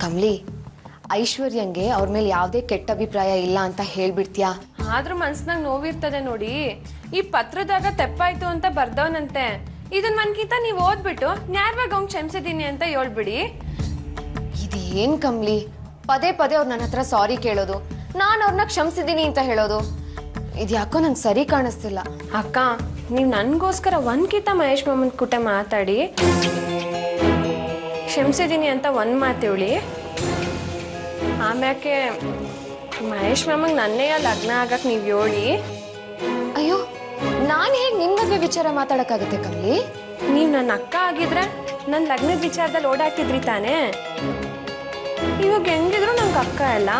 ಕಮಲಿ, ಐಶ್ವರ್ಯಂಗೆ ಅವ್ರ ಮೇಲೆ ಯಾವುದೇ ಕೆಟ್ಟ ಅಭಿಪ್ರಾಯ ಇಲ್ಲ ಅಂತ ಹೇಳ್ಬಿಡ್ತೀಯಾ? ಆದ್ರೂ ಮನ್ಸ್ನಾಗ ನೋವಿರ್ತದೆ ನೋಡಿ. ಈ ಪತ್ರದಾಗ ತೆಪ್ಪಾಯ್ತು ಅಂತ ಬರ್ದವನಂತೆ. ಇದನ್ ಮನ್ಕಿಂತ ನೀವ್ ಓದ್ಬಿಟ್ಟು ನ್ಯಾರವಾಗಿ ಅವ್ನ್ ಕ್ಷಮಿಸಿದೀನಿ ಅಂತ ಹೇಳ್ಬಿಡಿ. ಇದೇನ್ ಕಮಲಿ, ಪದೇ ಪದೇ ಅವ್ರು ನನ್ನ ಹತ್ರ ಸಾರಿ ಕೇಳೋದು, ನಾನು ಅವ್ರನ್ನ ಕ್ಷಮಿಸಿದೀನಿ ಅಂತ ಹೇಳೋದು, ಇದ್ಯಾಕೋ ನಂಗೆ ಸರಿ ಕಾಣಿಸ್ತಿಲ್ಲ. ಅಕ್ಕ, ನೀವ್ ನನ್ಗೋಸ್ಕರ ಒಂದ್ಕಿಂತ ಮಹೇಶ್ ಮಾಮನ್ ಕೂಟ ಮಾತಾಡಿ ಕ್ಷಮಿಸಿದೀನಿ ಅಂತ ಒಂದ್ ಮಾತೇಳಿ, ಆಮ್ಯಾಕೆ ಮಹೇಶ್ ಮಾಮಂಗ್ ನನ್ನೇ ಲಗ್ನ ಆಗಕ್ ನೀವ್ ಹೇಳಿ. ಅಯ್ಯೋ, ನಾನು ಹೇಗೆ ನಿನ್ ಮದ್ವೆ ವಿಚಾರ ಮಾತಾಡಕ್ಕಾಗತ್ತೆ ಕಮಲಿ? ನೀವ್ ನನ್ನ ಅಕ್ಕ ಆಗಿದ್ರೆ ನನ್ ಲಗ್ನದ ವಿಚಾರದಲ್ಲಿ ಓಡಾಡ್ತಿದ್ರಿ ತಾನೇ. ಇವಾಗ ಹೆಂಗಿದ್ರು ನಂಗೆ ಅಕ್ಕ ಅಲ್ಲ,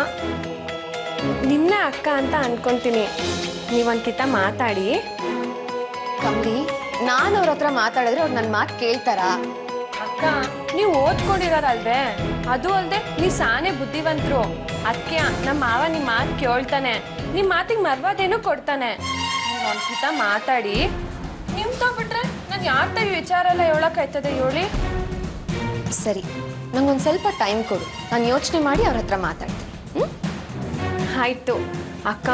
ನಿಮ್ನೇ ಅಕ್ಕ ಅಂತ ಅನ್ಕೊಂತೀನಿ. ನೀವೊಂದ್ಕಿಂತ ಮಾತಾಡಿ. ಕಮಲಿ, ನಾನು ಅವ್ರ ಹತ್ರ ಮಾತಾಡಿದ್ರೆ ಅವ್ರು ನನ್ನ ಮಾತು ಕೇಳ್ತಾರಾ? ಅಕ್ಕ, ನೀವು ಓದ್ಕೊಂಡಿರೋರಲ್ವೇ? ಅದು ಅಲ್ದೆ ನೀ ಸಾನೆ ಬುದ್ಧಿವಂತರು. ಅದಕ್ಕೆ ನಮ್ಮ ಮಾವ ನಿಮ್ಮ ಮಾತು ಕೇಳ್ತಾನೆ, ನಿಮ್ಮ ಮಾತಿಗೆ ಮರ್ವಾದೇನು ಕೊಡ್ತಾನೆ. ನೀವೊಂದ್ಕಿಂತ ಮಾತಾಡಿ. ನಿಮ್ ತಗೊಬಿಟ್ರೆ ನಾನು ಯಾರ ತಗ ವಿಚಾರ ಎಲ್ಲ ಹೇಳಕ್ಕಾಯ್ತದೆ ಹೇಳಿ? ಸರಿ, ನಂಗೊಂದು ಸ್ವಲ್ಪ ಟೈಮ್ ಕೊಡು, ನಾನು ಯೋಚನೆ ಮಾಡಿ ಅವ್ರ ಹತ್ರ ಮಾತಾಡ್ತೀನಿ. ಆಯ್ತು ಅಕ್ಕ,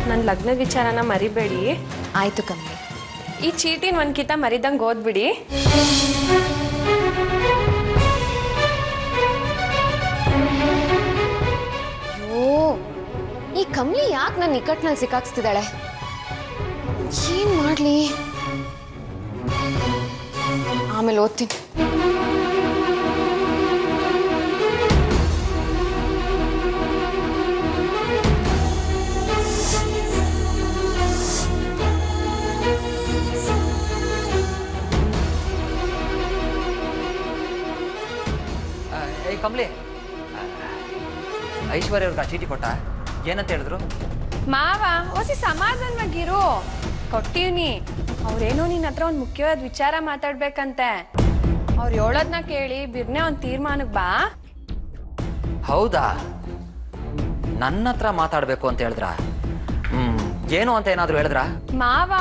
ನನ್ನ ಲಗ್ನದ ವಿಚಾರನ ಮರಿಬೇಡಿ. ಆಯ್ತು ಕಮ್ಮಿ. ಈ ಚೀಟಿನ ಒಂದ್ಕಿಂತ ಮರಿದಂಗೆ ಓದ್ಬಿಡಿ. ಅಯ್ಯೋ, ಈ ಕಮ್ಲಿ ಯಾಕೆ ನನ್ನ ನಿಕಟ್ನಲ್ಲಿ ಸಿಕ್ಕಾಕ್ಸ್ತಿದ್ದಾಳೆ? ಏನ್ ಮಾಡ್ಲಿ? ಆಮೇಲೆ ಓದ್ತೀನಿ. ಕಮಲಿ, ಐಶ್ವರ್ಯ ಅವ್ರಿಗೆ ಚೀಟಿ ಕೊಟ್ಟ, ಏನಂತ ಹೇಳಿದ್ರು? ಮಾವ ಹೊಸಿ ಸಮಾಧಾನವಾಗಿರು, ಕೊಟ್ಟಿವ್ನಿ. ಅವ್ರೇನೋ ನಿನ್ನ ಹತ್ರ ಒಂದು ಮುಖ್ಯವಾದ ವಿಚಾರ ಮಾತಾಡ್ಬೇಕಂತೆ. ಅವ್ರು ಹೇಳೋದ್ನ ಕೇಳಿ ಬಿರ್ನೆ ಒಂದು ತೀರ್ಮಾನಕ್ಕೆ ಬಾ. ಹೌದಾ? ನನ್ನ ಹತ್ರ ಮಾತಾಡ್ಬೇಕು ಅಂತ ಹೇಳಿದ್ರ? ಏನು ಅಂತ ಏನಾದ್ರು ಹೇಳಿದ್ರ? ಮಾವ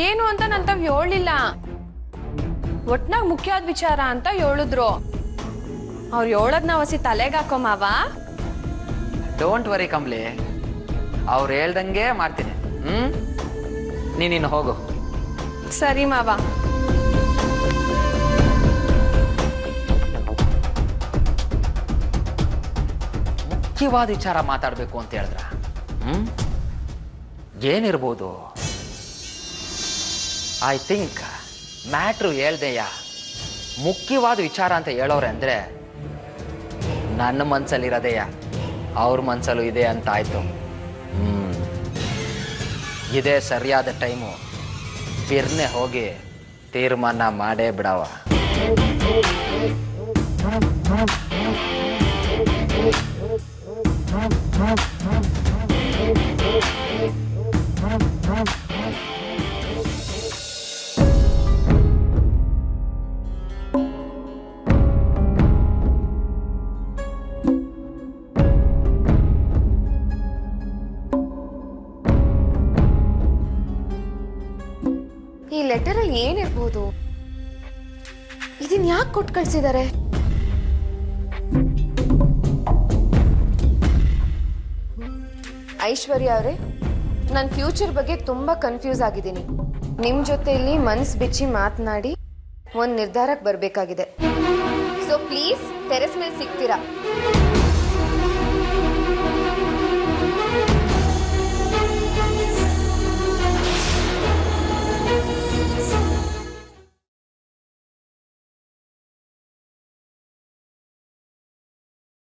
ಏನು ಅಂತ ನಂತವ್ ಹೇಳಿಲ್ಲ, ಒಟ್ನಾಗ ಮುಖ್ಯವಾದ ವಿಚಾರ ಅಂತ ಹೇಳಿದ್ರು. ಅವ್ರು ಹೇಳೋದ್ನ ಹೊಸಿ ತಲೆಗೆ ಹಾಕೋ ಮಾವ. ಡೋಂಟ್ ವರಿ ಕಮ್ಲಿ, ಅವ್ರು ಹೇಳ್ದಂಗೆ ಮಾಡ್ತೀನಿ. ನೀನಿನ್ನು ಹೋಗು. ಸರಿ ಮಾವ. ಮುಖ್ಯವಾದ ವಿಚಾರ ಮಾತಾಡ್ಬೇಕು ಅಂತ ಹೇಳಿದ್ರ? ಏನಿರ್ಬೋದು? ಐ ಥಿಂಕ್ ಮ್ಯಾಟ್ರು ಹೇಳ್ದೆಯ ಮುಖ್ಯವಾದ ವಿಚಾರ ಅಂತ ಹೇಳೋರೆ ಅಂದ್ರೆ ನನ್ನ ಮನ್ಸಲ್ಲಿರೋದೆಯ ಅವ್ರ ಮನ್ಸಲ್ಲೂ ಇದೆ ಅಂತ ಆಯ್ತು. ಇದೇ ಸರಿಯಾದ ಟೈಮು, ಬಿರ್ನೆ ಹೋಗಿ ತೀರ್ಮಾನ ಮಾಡೇ ಬಿಡವ. ಈ ಲೆಟರ್ ಅಲ್ಲಿ ಏನಿರ್ಬೋದು? ಇದನ್ ಯಾಕೆ ಕೊಟ್ಟು ಕಳ್ಸಿದ್ದಾರೆ? ಐಶ್ವರ್ಯ ಅವರೇ, ನನ್ನ ಫ್ಯೂಚರ್ ಬಗ್ಗೆ ತುಂಬಾ ಕನ್ಫ್ಯೂಸ್ ಆಗಿದ್ದೀನಿ. ನಿಮ್ ಜೊತೆಯಲ್ಲಿ ಮನ್ಸ್ ಬಿಚ್ಚಿ ಮಾತನಾಡಿ ಒಂದ್ ನಿರ್ಧಾರಕ್ಕೆ ಬರ್ಬೇಕಾಗಿದೆ. ಸೊ ಪ್ಲೀಸ್ ಟೆರೆಸ್ ಮೇಲೆ ಸಿಗ್ತೀರಾ?